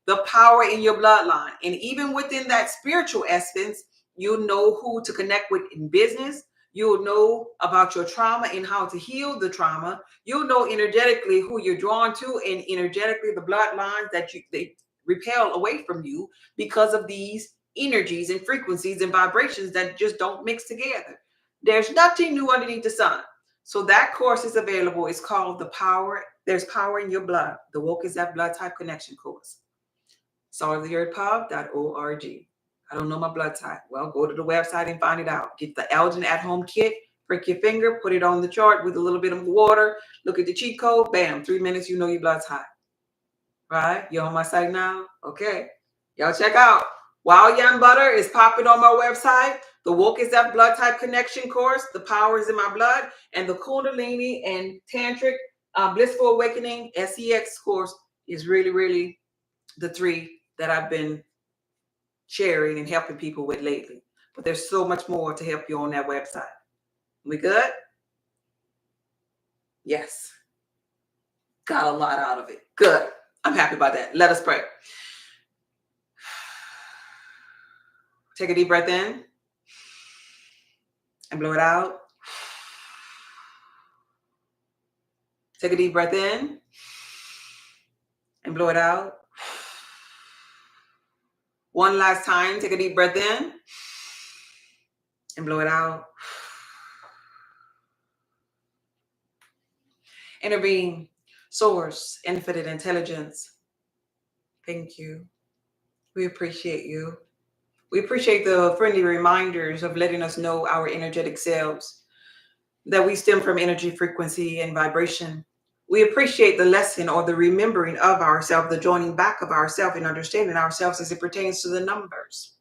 The power in your bloodline. And even within that spiritual essence, you'll know who to connect with in business. You'll know about your trauma and how to heal the trauma. You'll know energetically who you're drawn to, and energetically the bloodlines that they repel away from you because of these energies and frequencies and vibrations that just don't mix together. There's nothing new underneath the sun. So that course is available. It's called the Power. There's Power in Your Blood. The Woke is That Blood Type Connection course. souloftheearthpub.org. I don't know my blood type. Well, go to the website and find it out. Get the Elgin at-home kit. Prick your finger. Put it on the chart with a little bit of water. Look at the cheat code. Bam. 3 minutes, you know your blood type. Right? You're on my site now? Okay. Y'all check out. Wild Yam Butter is popping on my website. The Woke is That Blood Type Connection course, The Power is in My Blood, and the Kundalini and Tantric Blissful Awakening SEX course is really, really the three that I've been sharing and helping people with lately. But there's so much more to help you on that website. We good? Yes. Got a lot out of it. Good. I'm happy about that. Let us pray. Take a deep breath in and blow it out. Take a deep breath in and blow it out. One last time, take a deep breath in and blow it out. Inner being, source, infinite intelligence. Thank you. We appreciate you. We appreciate the friendly reminders of letting us know our energetic selves, that we stem from energy, frequency, and vibration. We appreciate the lesson or the remembering of ourselves, the joining back of ourselves and understanding ourselves as it pertains to the numbers.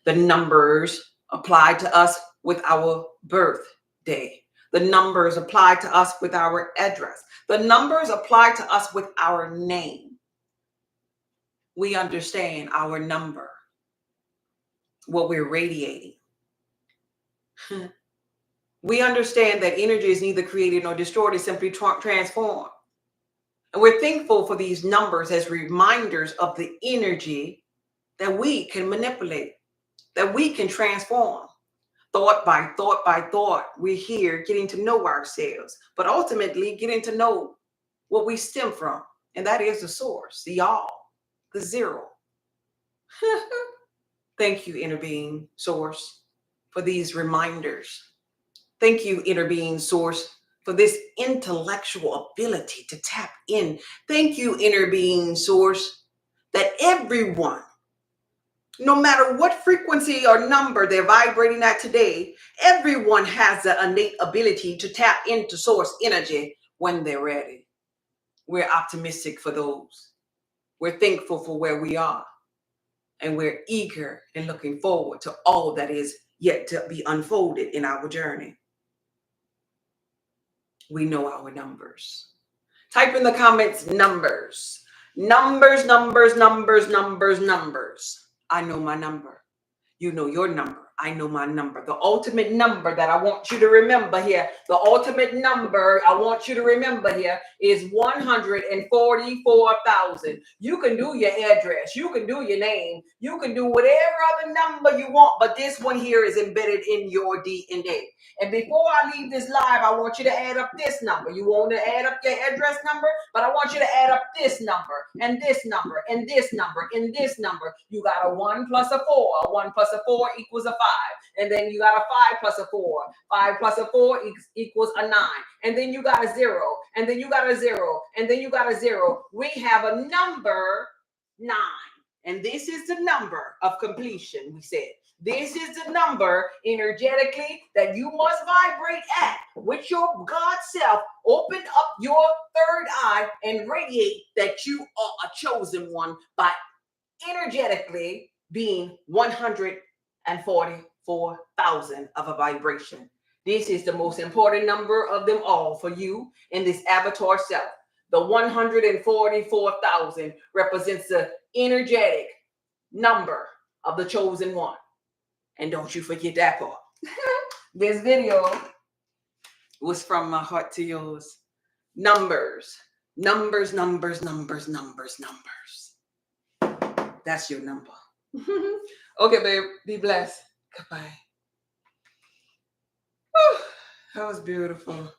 The numbers apply to us with our birthday. The numbers apply to us with our address. The numbers apply to us with our name. We understand our number, what we're radiating. We understand that energy is neither created nor destroyed, it's simply transformed. And we're thankful for these numbers as reminders of the energy that we can manipulate, that we can transform. Thought by thought by thought, we're here getting to know ourselves, but ultimately getting to know what we stem from. And that is the source, the all, the zero. Thank you, inner being, source, for these reminders. Thank you, inner being, source, for this intellectual ability to tap in. Thank you, inner being, source, that everyone, no matter what frequency or number they're vibrating at today, everyone has the innate ability to tap into source energy when they're ready. We're optimistic for those. We're thankful for where we are. And we're eager and looking forward to all that is yet to be unfolded in our journey. We know our numbers. Type in the comments, numbers. Numbers, numbers, numbers, numbers, numbers. I know my number. You know your number. I know my number. The ultimate number that I want you to remember here, the ultimate number I want you to remember here is 144,000. You can do your address. You can do your name. You can do whatever other number you want, but this one here is embedded in your DNA. And before I leave this live, I want you to add up this number. You want to add up your address number, but I want you to add up this number and this number and this number and this number. You got a 1 plus a 4. A 1 plus a 4 equals a 5. And then you got a 5 plus a 4. 5 plus a 4 equals a 9. And then you got a 0. And then you got a 0. And then you got a 0. We have a number 9. And this is the number of completion, we said. This is the number energetically that you must vibrate at with your God self. Open up your third eye and radiate that you are a chosen one by energetically being 144,000 of a vibration. This is the most important number of them all for you in this avatar self. The 144,000 represents the energetic number of the chosen one. And don't you forget that part. This video was from my heart to yours. Numbers, numbers, numbers, numbers, numbers, numbers. That's your number. Okay, babe. Be blessed. Goodbye. Whew, that was beautiful.